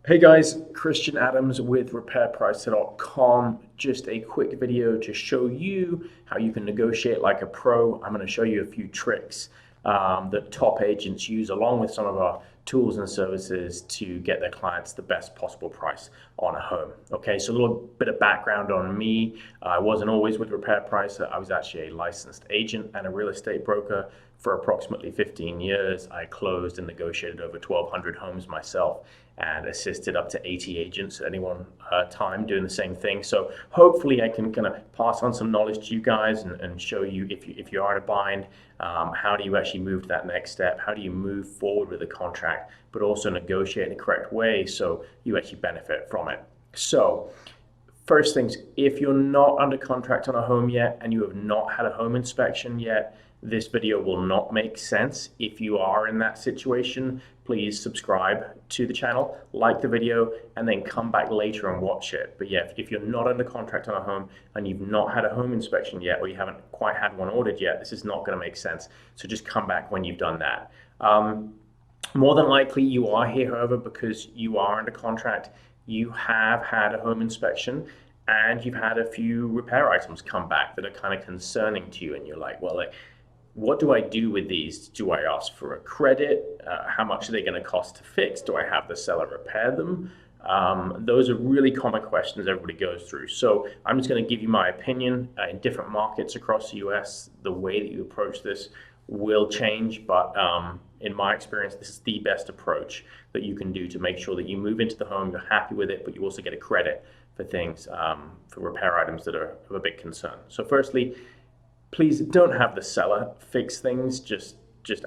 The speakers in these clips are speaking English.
Hey guys, Christian Adams with RepairPrice.com. Just a quick video to show you how you can negotiate like a pro. I'm going to show you a few tricks that top agents use along with some of our tools and services to get their clients the best possible price on a home. Okay, so a little bit of background on me. I wasn't always with Repair Price. I was actually a licensed agent and a real estate broker for approximately 15 years. I closed and negotiated over 1,200 homes myself and assisted up to 80 agents at any one time doing the same thing. So hopefully I can kind of pass on some knowledge to you guys and show you if you are in a bind, how do you actually move to that next step? How do you move forward with the contract, but also negotiate in the correct way so you actually benefit from it? So first things, if you're not under contract on a home yet and you have not had a home inspection yet, this video will not make sense. If you are in that situation, please subscribe to the channel, like the video, and then come back later and watch it. But yeah, if you're not under contract on a home and you've not had a home inspection yet, or you haven't quite had one ordered yet, this is not going to make sense. So just come back when you've done that. More than likely you are here, however, because you are under contract, you have had a home inspection, and you've had a few repair items come back that are kind of concerning to you, and you're like, well, what do I do with these? Do I ask for a credit? How much are they going to cost to fix? Do I have the seller repair them? Those are really common questions everybody goes through. So I'm just going to give you my opinion. In different markets across the US, the way that you approach this will change, but in my experience, this is the best approach that you can do to make sure that you move into the home, you're happy with it, but you also get a credit for things, for repair items that are of a big concern. So firstly, please don't have the seller fix things just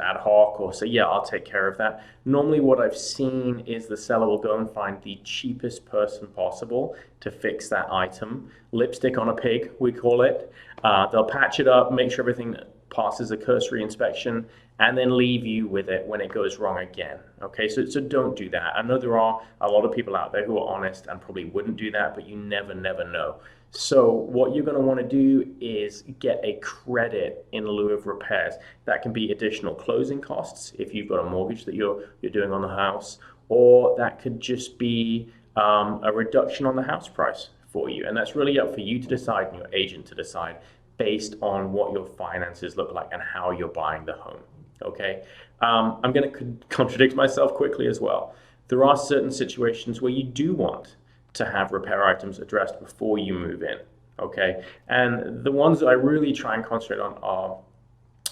ad hoc or say, yeah, I'll take care of that. Normally what I've seen is the seller will go and find the cheapest person possible to fix that item. Lipstick on a pig, we call it. They'll patch it up, make sure everything passes a cursory inspection, and then leave you with it when it goes wrong again. Okay, so don't do that. I know there are a lot of people out there who are honest and probably wouldn't do that, but you never know. So what you're going to want to do is get a credit in lieu of repairs. That can be additional closing costs if you've got a mortgage that you're doing on the house, or that could just be a reduction on the house price for you. And that's really up for you to decide and your agent to decide based on what your finances look like and how you're buying the home. Okay, I'm going to contradict myself quickly as well. There are certain situations where you do want to have repair items addressed before you move in, okay? And the ones that I really try and concentrate on are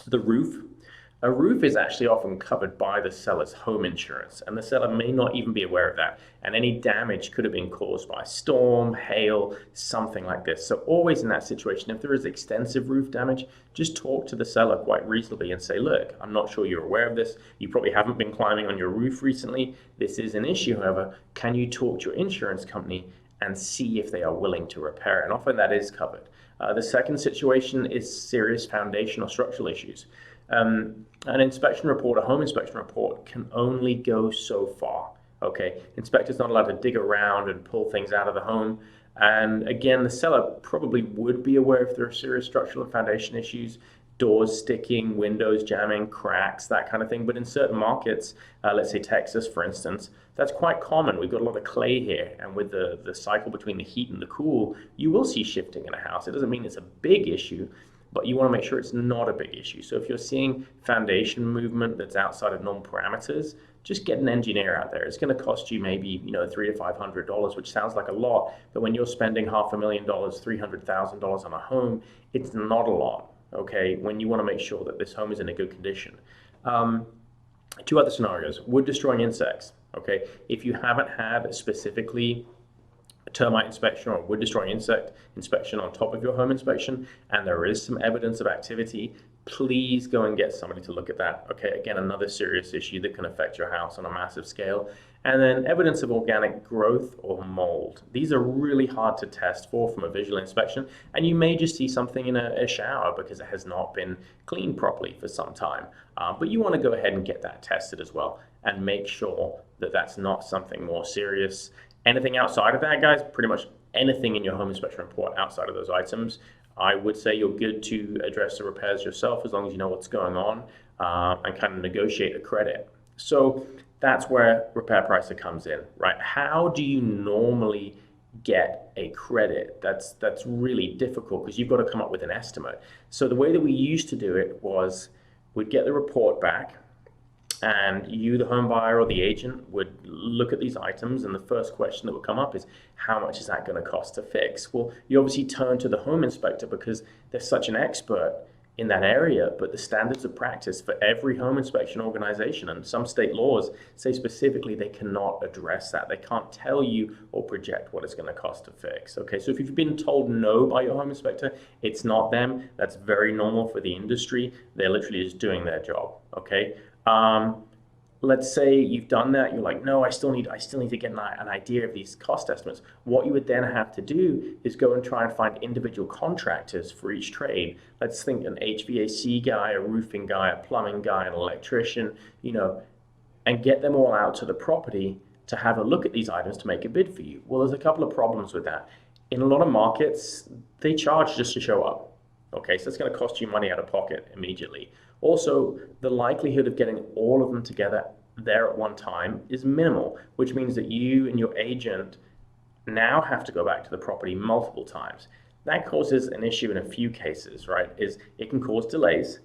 the roof. A roof is actually often covered by the seller's home insurance, and the seller may not even be aware of that. And any damage could have been caused by storm, hail, something like this. So always in that situation, if there is extensive roof damage, just talk to the seller quite reasonably and say, look, I'm not sure you're aware of this. You probably haven't been climbing on your roof recently. This is an issue, however. Can you talk to your insurance company and see if they are willing to repair it? And often that is covered. The second situation is serious foundation or structural issues. An inspection report, a home inspection report, can only go so far. Okay, inspector's not allowed to dig around and pull things out of the home. And again, the seller probably would be aware if there are serious structural and foundation issues, doors sticking, windows jamming, cracks, that kind of thing. But in certain markets, let's say Texas, for instance, that's quite common. We've got a lot of clay here, and with the cycle between the heat and the cool, you will see shifting in a house. It doesn't mean it's a big issue, but you want to make sure it's not a big issue. So if you're seeing foundation movement that's outside of normal parameters, just get an engineer out there. It's going to cost you maybe $300 to $500, which sounds like a lot, but when you're spending $500,000, $300,000 on a home, it's not a lot. Okay, when you want to make sure that this home is in a good condition. Two other scenarios: wood destroying insects. Okay, if you haven't had specifically a termite inspection or wood destroying insect inspection on top of your home inspection, and there is some evidence of activity, please go and get somebody to look at that. Okay, again, another serious issue that can affect your house on a massive scale. And then evidence of organic growth or mold. These are really hard to test for from a visual inspection, and you may just see something in a shower because it has not been cleaned properly for some time. But you want to go ahead and get that tested as well and make sure that that's not something more serious. Anything outside of that, guys, pretty much anything in your home inspection report outside of those items, I would say you're good to address the repairs yourself as long as you know what's going on and kind of negotiate a credit. So That's where repair pricer comes in, right? How do you normally get a credit? That's really difficult because you've got to come up with an estimate. So the way that we used to do it was we'd get the report back, and you, the home buyer or the agent, would look at these items, and the first question that would come up is, how much is that going to cost to fix? Well, you obviously turn to the home inspector because they're such an expert in that area, but the standards of practice for every home inspection organization, and some state laws say specifically they cannot address that. They can't tell you or project what it's going to cost to fix. Okay, so if you've been told no by your home inspector, it's not them. That's very normal for the industry. They're literally just doing their job. Okay. Let's say you've done that, you're like, no, I still need to get an idea of these cost estimates. What you would then have to do is go and try and find individual contractors for each trade. Let's think an HVAC guy, a roofing guy, a plumbing guy, an electrician, and get them all out to the property to have a look at these items to make a bid for you. Well, there's a couple of problems with that. In a lot of markets, they charge just to show up. Okay, so it's going to cost you money out of pocket immediately. Also, the likelihood of getting all of them together there at one time is minimal, which means that you and your agent now have to go back to the property multiple times. That causes an issue in a few cases, right? It can cause delays,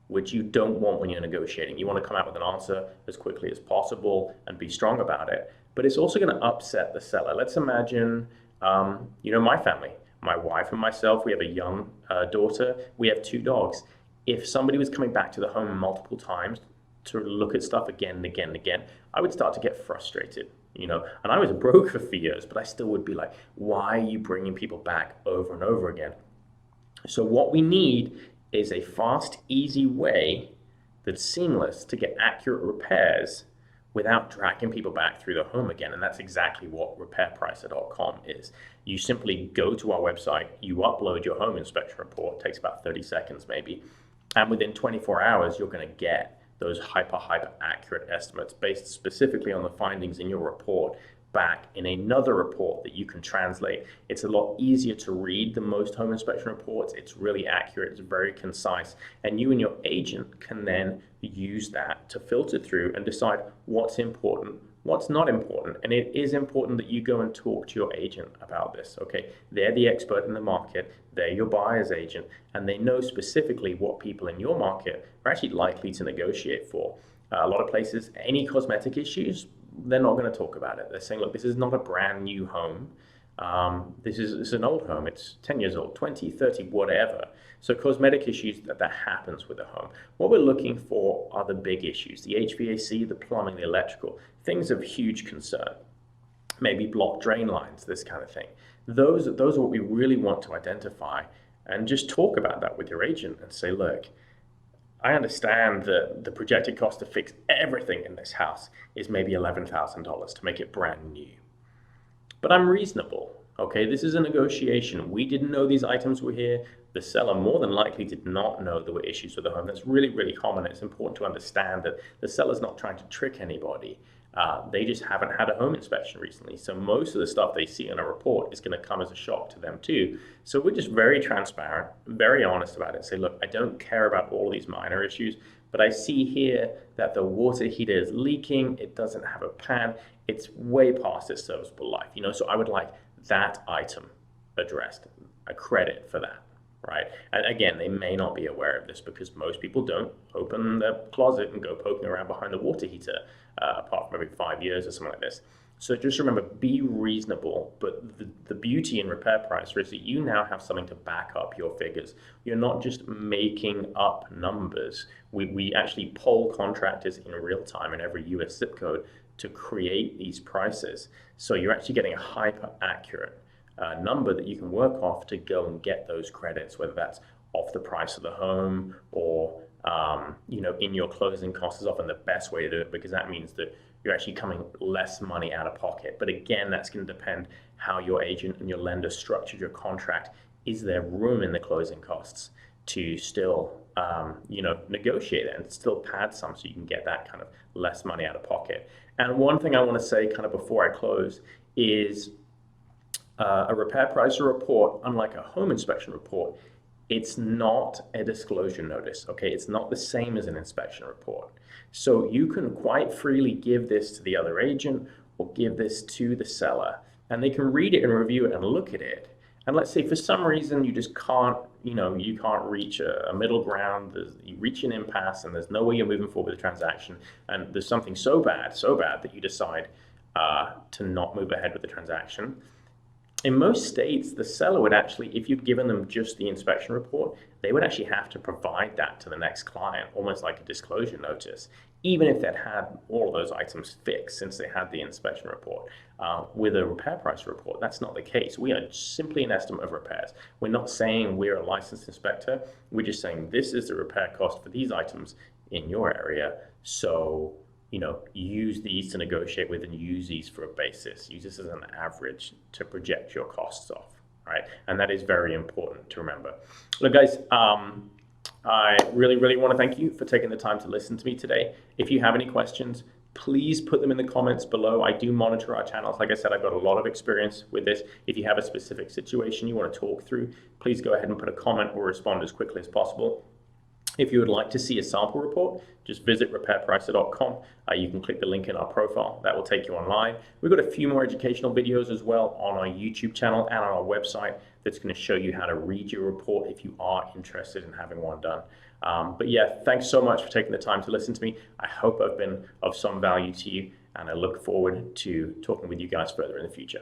which you don't want when you're negotiating. You want to come out with an answer as quickly as possible and be strong about it. But it's also going to upset the seller. Let's imagine, my family. My wife and myself, we have a young daughter. We have 2 dogs. If somebody was coming back to the home multiple times to look at stuff again and again and again, I would start to get frustrated, And I was a broker for years, but I still would be like, why are you bringing people back over and over again? So what we need is a fast, easy way that's seamless to get accurate repairs without dragging people back through the home again. And that's exactly what repairpricer.com is. You simply go to our website, you upload your home inspection report, it takes about 30 seconds maybe, and within 24 hours, you're going to get those hyper accurate estimates based specifically on the findings in your report back in another report that you can translate. It's a lot easier to read than most home inspection reports. It's really accurate, it's very concise, and you and your agent can then use that to filter through and decide what's important, what's not important. And it is important that you go and talk to your agent about this, okay? They're the expert in the market, they're your buyer's agent, and they know specifically what people in your market are actually likely to negotiate for. A lot of places, any cosmetic issues, they're not going to talk about it. They're saying, look, this is not a brand new home. This is an old home. It's 10 years old, 20, 30, whatever. So cosmetic issues, that happens with a home. What we're looking for are the big issues, the HVAC, the plumbing, the electrical, things of huge concern. Maybe blocked drain lines, this kind of thing. Those are what we really want to identify, and just talk about that with your agent and say, look, I understand that the projected cost to fix everything in this house is maybe $11,000 to make it brand new. But I'm reasonable, okay? This is a negotiation. We didn't know these items were here. The seller more than likely did not know there were issues with the home. That's really, really common. It's important to understand that the seller's not trying to trick anybody. They just haven't had a home inspection recently. So most of the stuff they see in a report is going to come as a shock to them too. So we're just very transparent, very honest about it. Say, look, I don't care about all these minor issues, but I see here that the water heater is leaking. It doesn't have a pan. It's way past its serviceable life. So I would like that item addressed, a credit for that. Right? And again, they may not be aware of this because most people don't open their closet and go poking around behind the water heater, apart from every 5 years or something like this. So just remember, be reasonable, but the beauty in Repair Pricer is that you now have something to back up your figures. You're not just making up numbers. We actually poll contractors in real time in every US zip code to create these prices. So you're actually getting a hyper accurate number that you can work off to go and get those credits, whether that's off the price of the home or in your closing costs is often the best way to do it, because that means that you're actually coming less money out of pocket. But again, that's going to depend how your agent and your lender structured your contract. Is there room in the closing costs to still negotiate it and still pad some so you can get that kind of less money out of pocket? And one thing I want to say kind of before I close is a Repair Pricer report, unlike a home inspection report, it's not a disclosure notice, okay? It's not the same as an inspection report. So you can quite freely give this to the other agent or give this to the seller, and they can read it and review it and look at it. And let's say for some reason you just can't, you can't reach a middle ground, you reach an impasse and there's no way you're moving forward with the transaction, and there's something so bad that you decide to not move ahead with the transaction. In most states, the seller would actually, if you'd given them just the inspection report, they would actually have to provide that to the next client, almost like a disclosure notice, even if they'd had all of those items fixed since they had the inspection report. With a repair price report, that's not the case. We are simply an estimate of repairs. We're not saying we're a licensed inspector. We're just saying this is the repair cost for these items in your area. So use these to negotiate with and use these for a basis. Use this as an average to project your costs off, right? And that is very important to remember. Look, guys, I really, really want to thank you for taking the time to listen to me today. If you have any questions, please put them in the comments below. I do monitor our channels. Like I said, I've got a lot of experience with this. If you have a specific situation you want to talk through, please go ahead and put a comment or respond as quickly as possible. If you would like to see a sample report, just visit repairpricer.com. You can click the link in our profile. That will take you online. We've got a few more educational videos as well on our YouTube channel and on our website that's going to show you how to read your report if you are interested in having one done. But yeah, thanks so much for taking the time to listen to me. I hope I've been of some value to you, and I look forward to talking with you guys further in the future.